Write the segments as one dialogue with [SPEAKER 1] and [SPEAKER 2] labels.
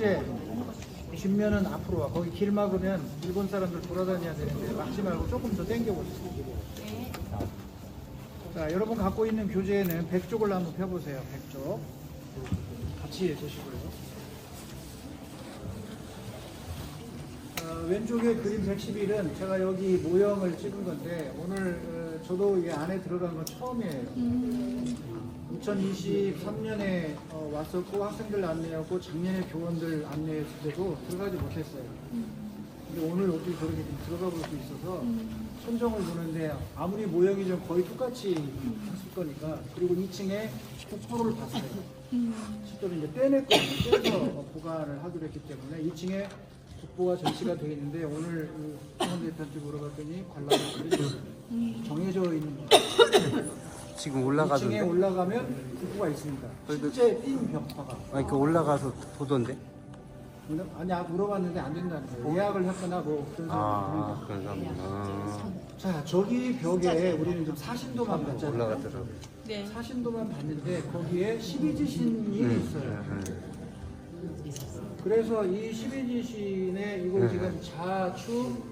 [SPEAKER 1] 실제 뒷면은 앞으로 와. 거기 길 막으면 일본 사람들 돌아다녀야 되는데 막지 말고 조금 더 당겨보세요. 자, 여러분 갖고 있는 교재에는 100쪽을 한번 펴보세요. 100쪽. 같이 해주시고요. 왼쪽에 그림 111은 제가 여기 모형을 찍은 건데 오늘 저도 이 안에 들어간 건 처음이에요. 2023년에 왔었고 학생들 안내하고 작년에 교원들 안내했을 때도 들어가지 못했어요. 근데 오늘 어떻게 저렇게 좀 들어가 볼 수 있어서 선정을 보는데 아무리 모형이 좀 거의 똑같이 했을 거니까 그리고 2층에 국보를 봤어요. 실제로 이제 떼냈거든요. 떼서 보관을 하기로 했기 때문에 2층에 국보가 전시가 되어 있는데 오늘 황 대표한테 물어봤더니 관람객들이 정해져 있는 거예요.
[SPEAKER 2] 지금 올라가던데?
[SPEAKER 1] 2층에 올라가면 국보가 있습니다. 실제 띈 벽화가.
[SPEAKER 2] 아니 그 올라가서 보던데?
[SPEAKER 1] 아니 물어봤는데 안 된다는 거예요. 예약을 했거나 뭐 그런 사람이
[SPEAKER 2] 그런 사람이구나.
[SPEAKER 1] 자, 저기 벽에 우리는 좀 사신도만 봤잖아요.
[SPEAKER 2] 올라가더라고요.
[SPEAKER 3] 네.
[SPEAKER 1] 사신도만 봤는데 거기에 12지신이 있어요. 그래서 이 12지신에 이거 지금 자축,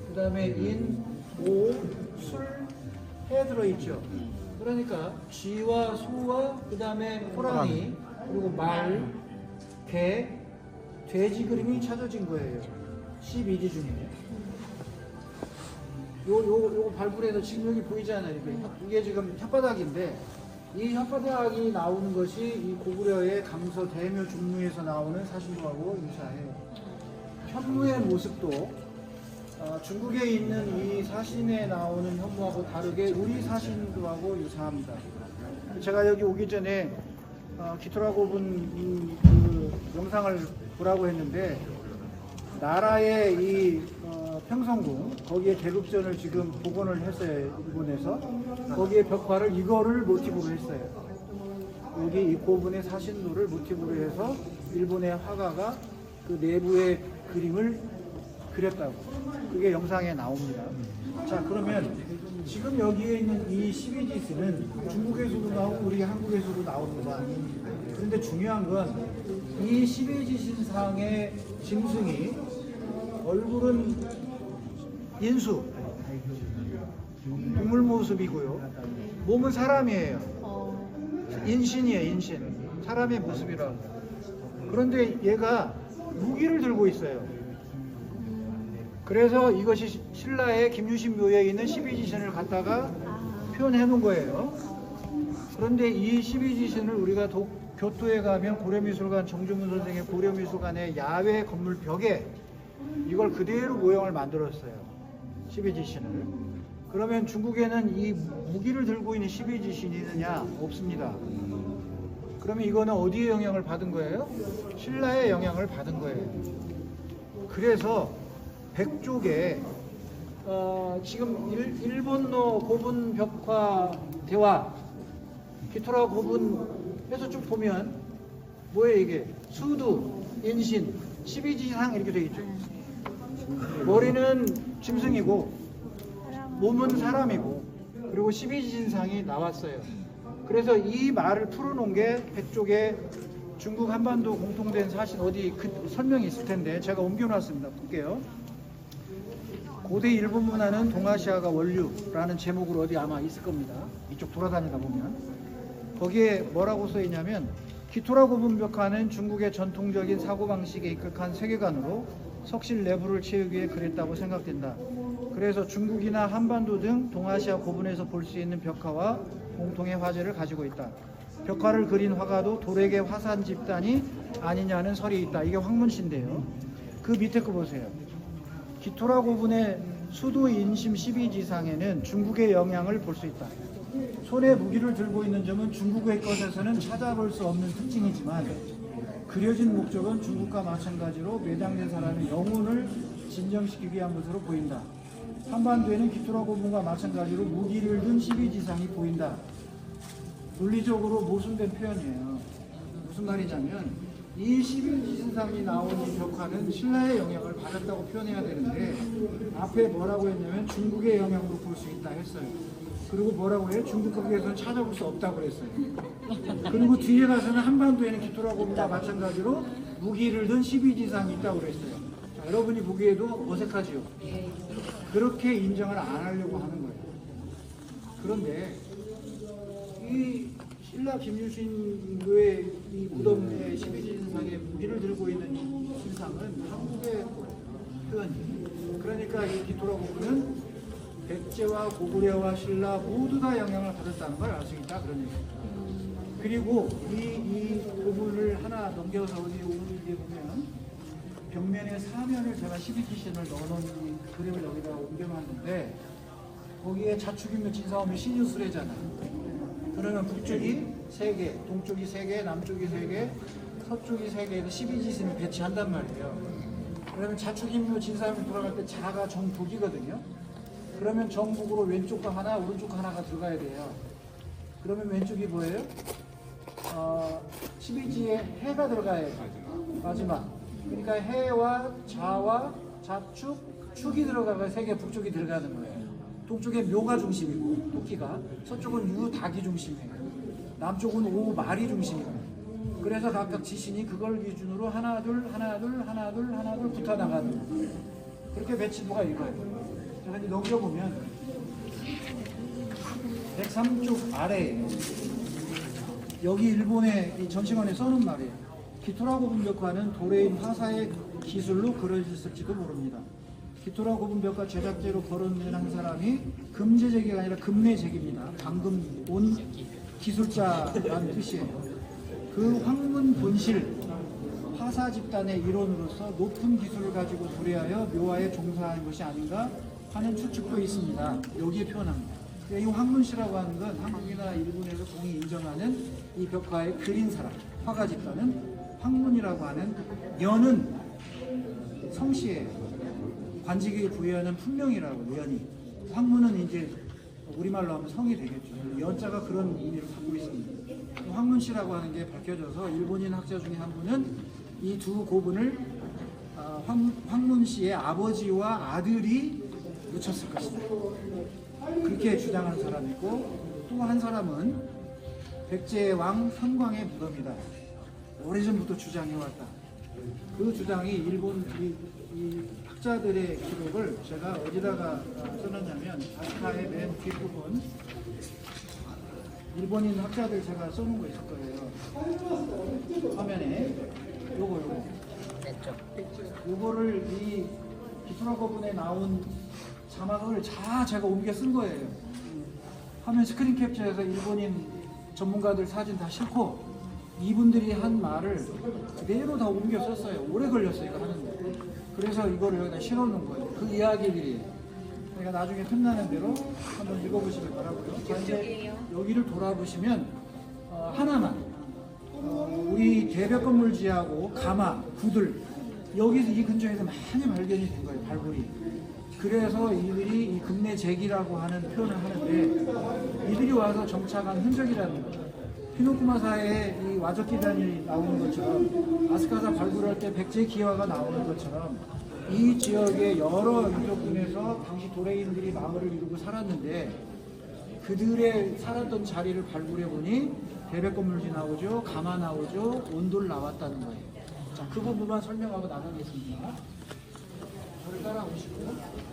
[SPEAKER 1] 그 다음에 인, 오, 술, 해 들어있죠. 그러니까 쥐와 소와 그 다음에 호랑이, 그리고 말, 개, 돼지 그림이 찾아진 거예요. 12지 중에. 요거 발굴해서 지금 여기 보이잖아요. 이게 지금 혓바닥인데 이 혓바닥이 나오는 것이 이 고구려의 강서 대묘 중무에서 나오는 사신도하고 유사해요. 현무의 모습도 중국에 있는 이 사신에 나오는 현무하고 다르게 우리 사신도하고 유사합니다. 제가 여기 오기 전에 기토라고분 그 영상을 보라고 했는데 나라의 이 평성궁 거기에 대급전을 지금 복원을 했어요. 일본에서 거기에 벽화를 이거를 모티브로 했어요. 여기 이 고분의 사신도를 모티브로 해서 일본의 화가가 그 내부의 그림을 그렸다고 그게 영상에 나옵니다. 자, 그러면 지금 여기에 있는 이 12지스는 중국에서도 나오고 우리 한국에서도 나오는 거다. 그런데 중요한 건 이 12지신상의 짐승이 얼굴은 인수, 동물 모습이고요. 몸은 사람이에요. 인신이에요, 인신. 사람의 모습이라고. 그런데 얘가 무기를 들고 있어요. 그래서 이것이 신라의 김유신 묘에 있는 12지신을 갖다가 표현해 놓은 거예요. 그런데 이 12지신을 우리가 교토에 가면 고려미술관 정주문 선생의 고려미술관의 야외 건물 벽에 이걸 그대로 모형을 만들었어요. 12지신을. 그러면 중국에는 이 무기를 들고 있는 12지신이 있느냐? 없습니다. 그러면 이거는 어디에 영향을 받은 거예요? 신라의 영향을 받은 거예요. 그래서 백쪽에 지금 일본노 고분 벽화 대화 기토라 고분 해서 쭉 보면 뭐예요 이게? 수두, 인신, 12지상 이렇게 되어 있죠. 머리는 짐승이고 몸은 사람이고 그리고 12지신상이 나왔어요. 그래서 이 말을 풀어놓은 게 백쪽에 중국 한반도 공통된 사신 어디 그 설명이 있을 텐데 제가 옮겨놨습니다. 볼게요. 고대 일본 문화는 동아시아가 원류라는 제목으로 어디 아마 있을 겁니다. 이쪽 돌아다니다 보면 거기에 뭐라고 써 있냐면 기토라 고분 벽화는 중국의 전통적인 사고방식에 입각한 세계관으로 석실 내부를 채우기 위해 그랬다고 생각된다. 그래서 중국이나 한반도 등 동아시아 고분에서 볼 수 있는 벽화와 공통의 화제를 가지고 있다. 벽화를 그린 화가도 도래계 화산 집단이 아니냐는 설이 있다. 이게 황문시인데요. 그 밑에 거 보세요. 기토라 고분의 수도 인심 12지상에는 중국의 영향을 볼 수 있다. 손에 무기를 들고 있는 점은 중국의 것에서는 찾아볼 수 없는 특징이지만 그려진 목적은 중국과 마찬가지로 매장된 사람의 영혼을 진정시키기 위한 것으로 보인다. 한반도에는 기토라 고분과 마찬가지로 무기를 든 12지상이 보인다. 논리적으로 모순된 표현이에요. 무슨 말이냐면 이 12지신상이 나오는 벽화는 신라의 영향을 받았다고 표현해야 되는데 앞에 뭐라고 했냐면 중국의 영향으로 볼 수 있다 했어요. 그리고 뭐라고 해요? 중국 거기에서는 찾아볼 수 없다고 그랬어요. 그리고 뒤에 가서는 한반도에는 기토라 고분과 마찬가지로 무기를 든 12지상이 있다고 그랬어요. 자, 여러분이 보기에도 어색하지요? 그렇게 인정을 안 하려고 하는 거예요. 그런데 이 신라 김유신의 이 무덤의 12지상에 무기를 들고 있는 이 신상은 한국의 표현이에요. 그러니까 이 기토라고부는 백제와 고구려와 신라 모두 다 영향을 받았다는 걸 알 수 있다 그런 얘기입니다. 그리고 이 부분을 하나 넘겨서 어디 오는데 보면 벽면에 사면을 제가 12지신을 넣어놓은 이 그림을 여기다 옮겨놨는데 거기에 자축인묘 진사오면 신유술래잖아요. 그러면 북쪽이 3개, 동쪽이 3개, 남쪽이 3개, 서쪽이 3개에서 12지신을 배치한단 말이에요. 그러면 자축인묘 진사오면 돌아갈 때 자가 정북이거든요. 그러면 정북으로 왼쪽 거 하나, 오른쪽 거 하나가 들어가야 돼요. 그러면 왼쪽이 뭐예요? 12지에 해가 들어가야 돼요. 마지막. 그러니까 해와 자와 자축, 축이 들어가가 3개 북쪽이 들어가는 거예요. 동쪽에 묘가 중심이고 토끼가, 서쪽은 유, 닭이 중심이에요. 남쪽은 오, 말이 중심이에요. 그래서 각각 지신이 그걸 기준으로 하나 둘 붙어 나가는 그렇게 배치도가 이거예요. 제가 이제 넘겨보면 103쪽 아래에 여기 일본의 이 전시관에 써놓은 말이에요. 기토라고 분벽화는 도레인 화사의 기술로 그려졌을지도 모릅니다. 기토라 고분벽화 제작제로 거론된 한 사람이 금제제기가 아니라 금내제기입니다. 방금 온 기술자라는 뜻이에요. 그 황문 본실 화사 집단의 일원으로서 높은 기술을 가지고 도래하여 묘화에 종사한 것이 아닌가 하는 추측도 있습니다. 여기에 표현합니다. 이 황문씨라고 하는 건 한국이나 일본에서 공히 인정하는 이 벽화에 그린 사람, 화가 집단은 황문이라고 하는 연은 성씨예요. 관직에 부여하는 품명이라고 연이. 황문은 이제 우리말로 하면 성이 되겠죠. 연자가 그런 의미를 갖고 있습니다. 황문씨라고 하는 게 밝혀져서 일본인 학자 중에 한 분은 이 두 고분을 황문씨의 아버지와 아들이 묻혔을 것이다. 그렇게 주장하는 사람이 있고 또 한 사람은 백제왕 선광의 무덤이다. 오래전부터 주장해왔다. 그 주장이 일본 이 학자들의 기록을 제가 어디다가 써놨냐면 아스카의 맨 뒷부분 일본인 학자들 제가 써놓은 거 있을 거예요. 화면에 요거 요거를 이 기토라 거분에 나온 자막을 다 제가 옮겨 쓴 거예요. 화면 스크린 캡처해서 일본인 전문가들 사진 다 싣고 이분들이 한 말을 그대로 다 옮겨 썼어요. 오래 걸렸어요, 이거 하는데. 그래서 이거를 여기다 실어놓은 거예요. 그 이야기들이. 그러니까 나중에 끝나는 대로 한번 읽어보시길 바라고요. 자, 이제 여기를 돌아보시면 하나만 우리 대벽 건물지하고 가마, 구들 여기서 이 근처에서 많이 발견이 된 거예요, 발굴이. 그래서 이들이 이 금내제기라고 하는 표현을 하는데 이들이 와서 정착한 흔적이라는 거죠. 히노쿠마사에 이 와저키단이 나오는 것처럼 아스카사 발굴할 때 백제 기와가 나오는 것처럼 이 지역의 여러 민족군에서 당시 도레인들이 마을을 이루고 살았는데 그들의 살았던 자리를 발굴해 보니 대백건물지 나오죠, 가마 나오죠, 온돌 나왔다는 거예요. 자, 그 부분만 설명하고 나가겠습니다. 저를 따라오시고요.